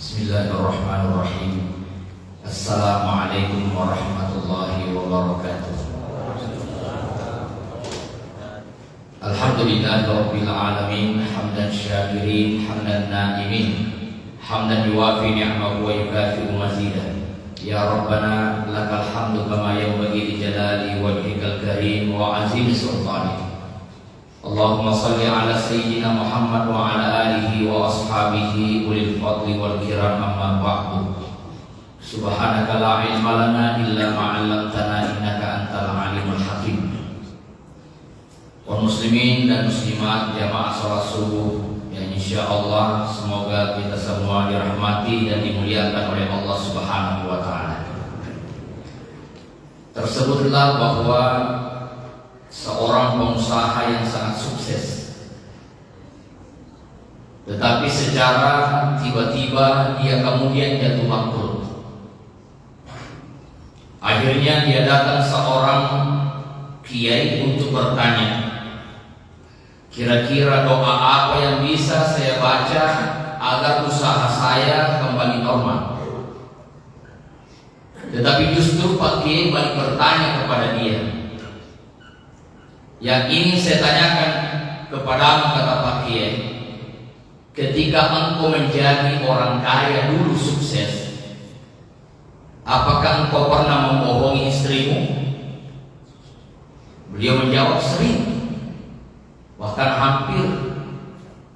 Bismillahirrahmanirrahim. Assalamualaikum warahmatullahi wabarakatuh. Alhamdulillahirabbil alamin, hamdan syakirin, hamdan na'imin, hamdan yuwafi ni'amahu wa yukafi'u mazidah. Ya Rabbana lakal hamdu kama yanbaghi li jalali wajhikal karim wa azimi sultanik. Allahumma salli ala sayyidina Muhammad wa ala alihi wa ashabihi ulil fadli wal kiram, amma ba'du. Subhanaka la ilma lana illa ma 'allamtana innaka antal alimul hakim. Kaum muslimin dan muslimat jamaah salat subuh yang insyaallah semoga kita semua dirahmati dan dimuliakan oleh Allah Subhanahu wa taala. Tersebutlah bahwa seorang pengusaha yang sangat sukses, tetapi secara tiba-tiba dia kemudian jatuh bangkrut. Akhirnya dia datang seorang kiai untuk bertanya, kira-kira doa apa yang bisa saya baca agar usaha saya kembali normal? Tetapi justru Pak Kiai balik bertanya kepada dia, yang ini saya tanyakan kepadamu, kata Pak Kiai, ketika engkau menjadi orang kaya dulu sukses, apakah engkau pernah membohongi istrimu? Beliau menjawab, sering, bahkan hampir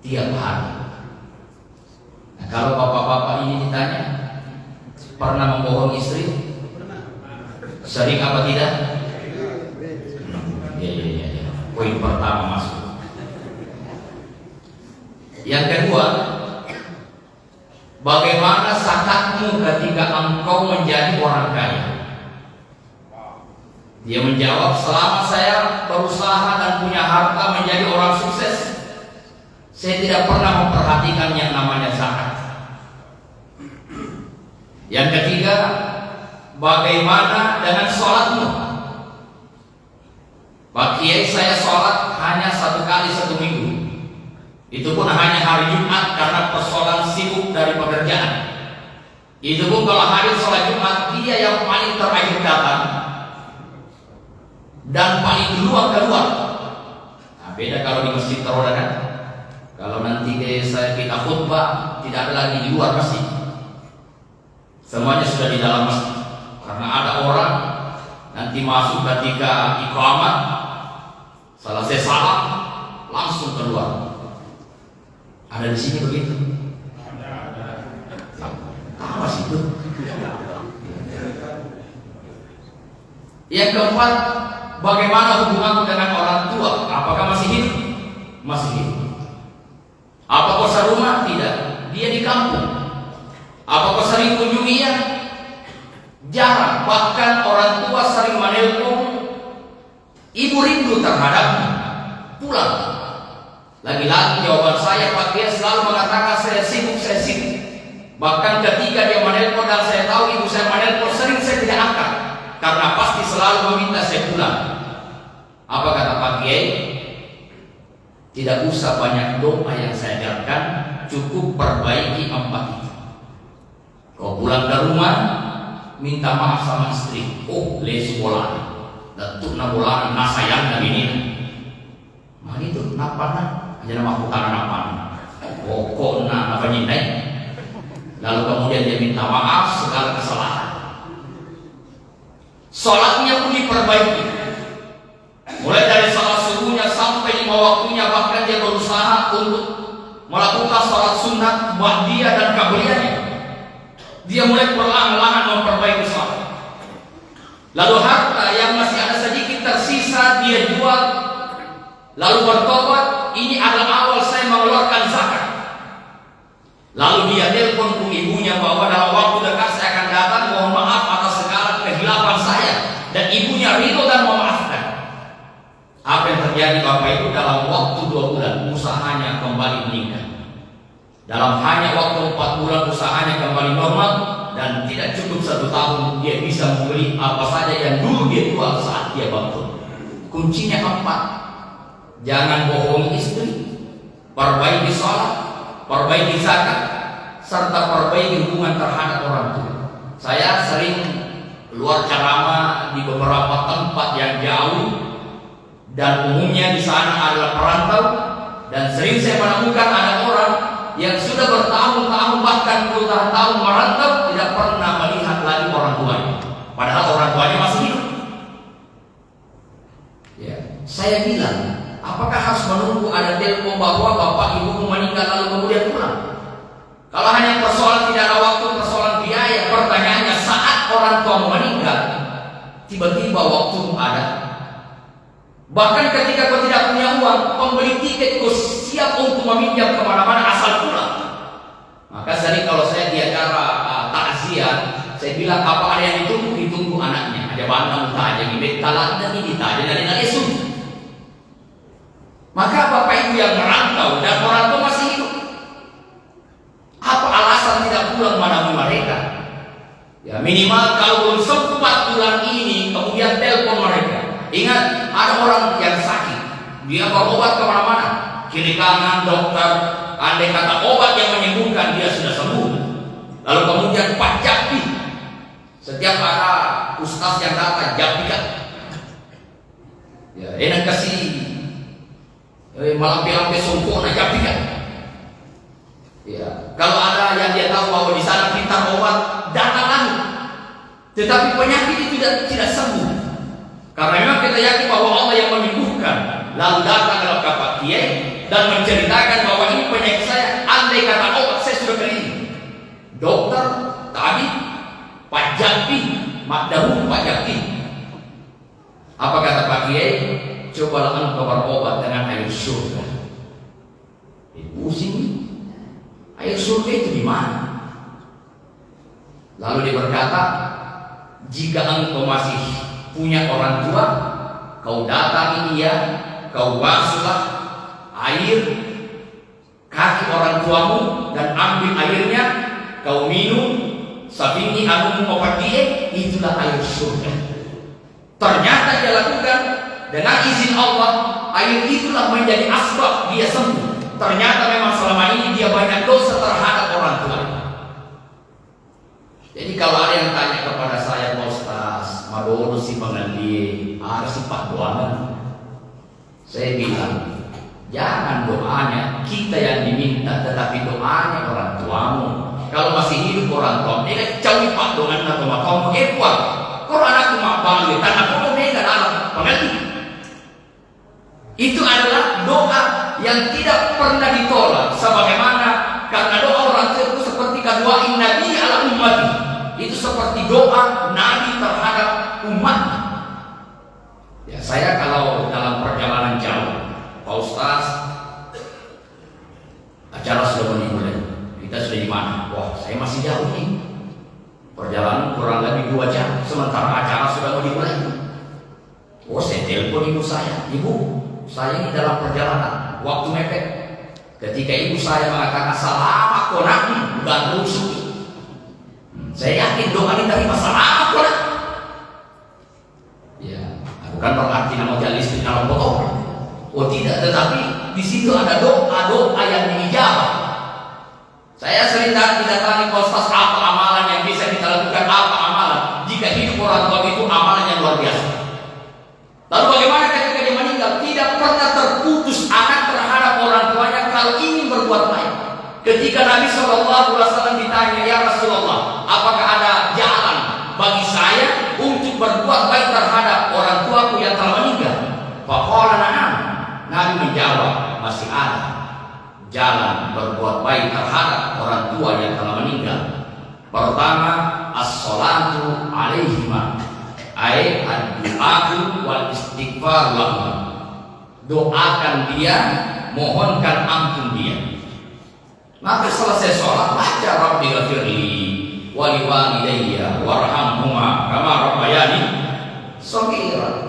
tiap hari. Nah, kalau bapak-bapak ini ditanya, pernah membohongi istri? Sering apa tidak? Ya. Poin pertama masuk. Yang kedua, bagaimana zakatmu ketika engkau menjadi orang kaya? Dia menjawab, selama saya berusaha dan punya harta menjadi orang sukses, saya tidak pernah memperhatikan yang namanya zakat. Yang ketiga, bagaimana dengan sholatmu? Pak Kiai, saya sholat hanya 1 kali 1 minggu. Itu pun hanya hari Jumat karena persoalan sibuk dari pekerjaan. Itu pun kalau hari sholat Jumat dia yang paling terakhir datang dan paling duluan keluar. Nah, beda kalau di masjid teroda kan. Kalau nanti kita khutbah tidak ada lagi di luar masjid, semuanya sudah di dalam masjid. Karena ada orang nanti masuk ketika iqamah, selesai salat langsung keluar. Ada di sini begitu? Apa sih itu? Yang keempat, bagaimana hubunganmu dengan orang tua? Apakah masih hidup? Masih hidup. Apa kau serumah? Tidak. Dia di kampung. Apa kau sering kunjunginya? Jarang. Bahkan orang tua sering menelpon, ibu rindu terhadapmu, pulang. Lagi-lagi jawaban saya, Pak Kiai selalu mengatakan saya sibuk. Bahkan ketika dia menelpon dan saya tahu ibu saya menelpon, sering saya tidak angkat karena pasti selalu meminta saya pulang. Apa kata Pak Kiai? Tidak usah banyak doa yang saya ajarkan, cukup perbaiki 4 itu. Kau pulang ke rumah, minta maaf sama istri. Oh, les bola, datuk na bola, na sayang na bini. Mana itu? Napa? Aja nama bukan apa? Pokok na apa nyindai. Lalu kemudian dia minta maaf segala kesalahan. Sholatnya pun diperbaiki. Mulai dari sholat subuhnya sampai 5 waktunya, bahkan dia berusaha untuk melakukan sholat sunat, ba'diyah dan qabliyahnya. Dia mulai perlahan-lahan memperbaiki sholat. Lalu harta yang masih ada sedikit tersisa dia jual, lalu bertobat. Ini adalah awal saya mengeluarkan zakat. Lalu dia telepon ke ibunya bahwa dalam waktu dekat saya akan datang, mohon maaf atas segala kehilapan saya, dan ibunya ridho dan memaafkan. Apa yang terjadi Bapak Ibu? Dalam waktu 2 bulan usahanya kembali meningkat. Dalam hanya waktu 4 bulan usahanya kembali normal, dan tidak cukup 1 tahun dia bisa membeli apa saja yang dulu dia jual saat dia bangkrut. Kuncinya 4. Jangan bohongi istri, perbaiki sholat, perbaiki zakat. serta perbaiki hubungan terhadap orang tua. Saya sering keluar ceramah di beberapa tempat yang jauh dan umumnya di sana adalah perantau, dan sering saya menemukan ada orang yang sudah bertahun-tahun bahkan puluhan tahun merantau tidak pernah melihat lagi orang tuanya, padahal orang tuanya masih hidup. Ya, saya bilang, apakah harus menunggu ada telepon bahwa bapak ibu meninggal lalu kemudian pulang? Kalau hanya persoalan tidak ada waktu, persoalan biaya, pertanyaannya saat orang tua meninggal, tiba-tiba waktu ada. Bahkan ketika kau tidak punya uang, pembeli tiket kau siap untuk meminjam kemana-mana asal pulang. Maka sering kalau saya di acara takziah, saya bilang apa ada yang ditunggu anaknya. Ada bandang aja, gibet talan dan ini taja dan ini Maka bapak ibu yang merantau dan orang tua masih hidup, apa alasan tidak pulang menemui mereka? Ya minimal kalau belum sempat bulan ini, kemudian telepon mereka. Ingat, ada orang yang sakit, dia berobat kemana-mana, kiri kanan dokter, andai kata obat yang menyembuhkan dia sudah sembuh. Lalu kemudian Pak Japi, setiap ada ustaz yang datang Japikan, ya enak kasih malam-malam sempurna Japikan. Ya, kalau ada yang dia tahu bahwa di sana pintar obat, datang, tetapi penyakit itu tidak sembuh. Karena memang kita yakin bahwa Allah yang menyembuhkan. Lalu datang dalam Pak Kiai dan menceritakan bahwa ini penyakit saya, andai kata obat saya sudah keliling. Dokter, tabib, Pak Japi, dahulu Pak Japi. Apa kata Pak Kiai? Cobalah engkau berobat dengan air surga. Pusing. Air surga itu di mana? Lalu dia berkata, jika engkau masih punya orang tua, kau datangi dia, kau basuhlah air kaki orang tuamu dan ambil airnya, kau minum, sabini anumu mopardie, itulah air surga. Ternyata dia lakukan dengan izin Allah, air itulah menjadi asbab dia sembuh. Ternyata memang selama ini dia banyak dosa terhadap orang tua. Jadi kalau ada yang tanya kepada saya, Pak Ustaz, madono si pengandi, ada si Pak doangan. Saya bilang, jangan doanya kita yang diminta, tetapi doanya orang tuamu. Kalau masih hidup orang tua, dia cawi Pak doangan atau makamu, kuat. Kalau anakku mak bangga, tanah pokok mereka anak pengerti. Itu adalah doa yang tidak pernah ditolak. Sebagaimana karena doa orang tua itu seperti doa Nabi ala umat. Itu seperti doa Nabi terhadap umat. Ya, saya kalau dalam perjalanan jauh, Pak Ustaz, acara sudah dimulai. Kita sudah di mana? Wah, saya masih jauh nih. Perjalanan kurang lebih 2 jam. Sementara acara sudah mau dimulai. Oh, saya telepon ibu saya. Ibu, saya ini dalam perjalanan. Waktu mepet. Ketika ibu saya mengatakan selamat konakmu, bukan rusuk. Saya yakin doa ini dari masalah apa? Ya, bukan berarti nama jalis di dalam botol. Oh tidak, tetapi di situ ada doa yang diijabah. Saya sering didatangi Ustaz, apa amalan yang bisa kita lakukan, apa amalan jika hidup orang tua itu amalan yang luar biasa. Lalu bagaimana ketika dia meninggal? Tidak pernah terputus anak terhadap orang tuanya kalau ingin berbuat baik. Ketika Nabi SAW ditanya, ya Rasulullah, apakah ada jalan bagi saya untuk berbuat baik terhadap orang tuaku yang telah meninggal? Faqala na'am. Nabi menjawab, masih ada jalan berbuat baik terhadap orang tua yang telah meninggal. Pertama, as-salatu alaihima, ay ad-du'atu wal istighfar lahum. Doakan dia, mohonkan ampun dia. Maka selesai sholat, baca Rabbi ghafirli wa liwalidayya warhamhuma kama rabbayani shaghira.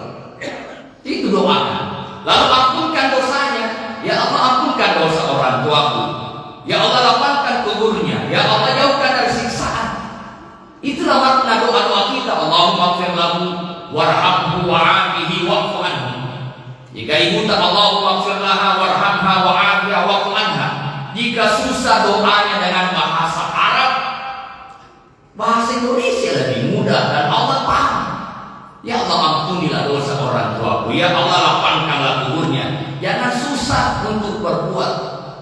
Itu doakan. Lalu ampunkan dosanya. Ya Allah, ampunkan dosa orang tuaku. Ya Allah, lapangkan kuburnya. Ya Allah, jauhkan dari siksaan. Itulah makna doa-doa kita. Allahumma ighfir lahu warhamhu wa'afihi wa'fu anhu. Jika ibu tak Allahumma ighfir laha warhamha wa'afiha wa'fu anha. Jika ketika susah doanya dengan bahasa Arab, bahasa Indonesia lebih mudah dan Allah paham. Ya Allah, ampunilah dosa orang tuaku. Ya Allah, lapangkanlah kuburnya. Jangan susah untuk berbuat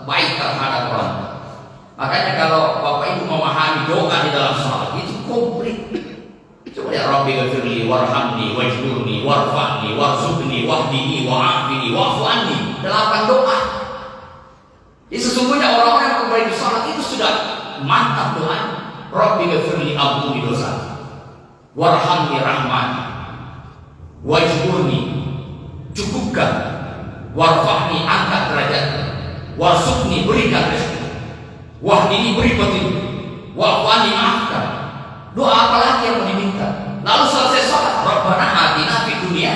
baik terhadap orang. Makanya kalau Bapak Ibu memahami doa di dalam salat itu komplit. Coba ya, Rabbi ghafirli warhamni wajburni warfa'ni warzuqni wahdini wa'afini wa'fu anni. 8 doa. Jadi sesungguhnya orang-orang yang kembali ke salat itu sudah mantap doa. Rabbi ghafirli, ampuni dosa. Warhamni, rahmani. Wajburni, cukupkan. Warfa'ni, angkat derajat. Warzuqni, berikan rezeki. Wahdini, beri petunjuk. Wa'fu anni, maafkan. Doa apa lagi yang mau diminta? Lalu selesai sholat, Rabbana atina fid dunya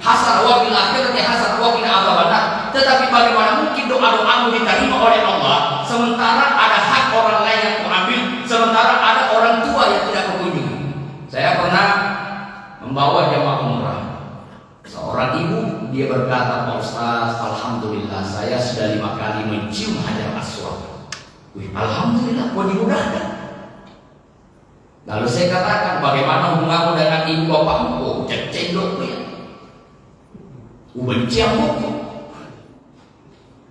hasanah wa fil akhirati hasanah wa qina adzabannar. Tetapi bagaimana mungkin doa-doamu diterima oleh Allah sementara ada hak orang lain yang mengambil, sementara ada orang tua yang tidak berkunjung? Saya pernah membawa jamaah umrah. Seorang ibu, dia berkata, Pak Ustaz, alhamdulillah saya sudah 5 kali mencium Hajar Aswad. Wih, alhamdulillah, kok dimudahkan. Lalu saya katakan, bagaimana hubunganmu dengan ibu bapakmu? Oh, cendok ya. Benci aku.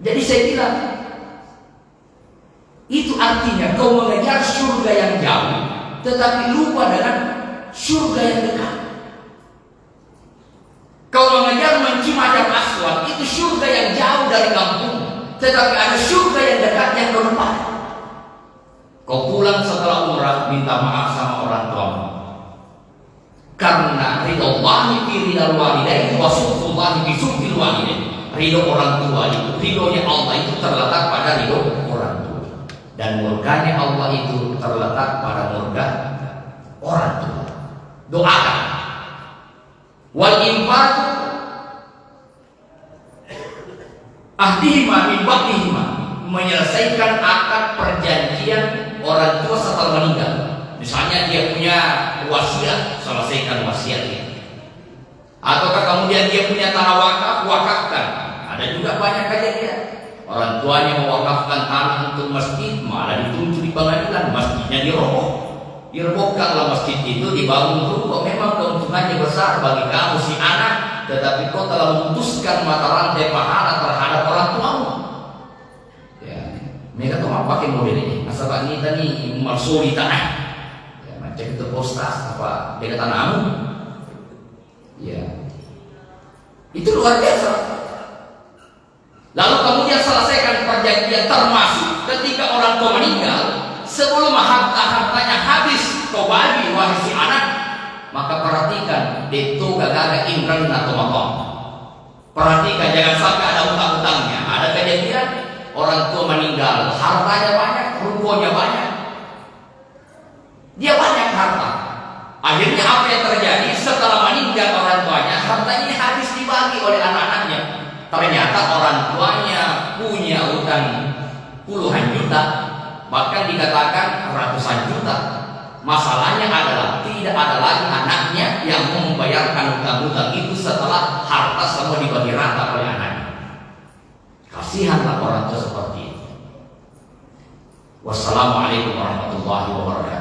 Jadi saya bilang, itu artinya kau mengejar surga yang jauh, tetapi lupa dengan surga yang dekat. Kau mengejar mencium Hajar Aswad, itu surga yang jauh dari kampung, tetapi ada surga yang dekat yang kau lupa. Kau pulang setelah umrah, minta maaf sama orang tuamu. Karena ridho Allah fi ridal walidain wa sukhtullahi fi sukhtil walidain. Ridho orang tua itu, ridhonya Allah itu terletak pada ridho orang tua. Dan murkanya Allah itu terletak pada murka orang tua. Doakan. Wal infaq ahdihima min ba'dihima, menyelesaikan akad perjanjian orang tua setelah meninggal. Misalnya dia punya wasiat, selesaikan wasiatnya. Ataukah kemudian dia punya tanah wakaf, wakafkan. Ada juga banyak kejadian orang tuanya mewakafkan tanah untuk masjid, malah dituntut di pengadilan, masjidnya dirobohkanlah masjid itu, dibangun rumah. Memang keuntungannya besar bagi kamu si anak, tetapi kau telah memutuskan mata rantai pahala terhadap orang tuamu. Mereka tuh pakai model ini. Asal ini tadi marsuri tanah, ya, macam itu postas apa beda tanahmu, ya itu luar biasa. Lalu kemudian selesaikan perjanjian, termasuk ketika orang tua meninggal, sebelum hartanya habis kau bagi wahai si anak, maka perhatikan itu gak imran atau makom. Perhatikan jangan sampai ada utang-utangnya. Ada kejadian orang tua meninggal, hartanya banyak, rukonya banyak, dia banyak harta. Akhirnya apa yang terjadi setelah meninggal orang tuanya, hartanya habis dibagi oleh anak-anaknya. Ternyata orang tuanya punya utang puluhan juta, bahkan dikatakan ratusan juta. Masalahnya adalah tidak ada lagi anaknya yang mau membayarkan utang-utang itu setelah harta semua dibagi rata oleh anaknya. Kasihanlah orang tua seperti itu. Wassalamualaikum warahmatullahi wabarakatuh.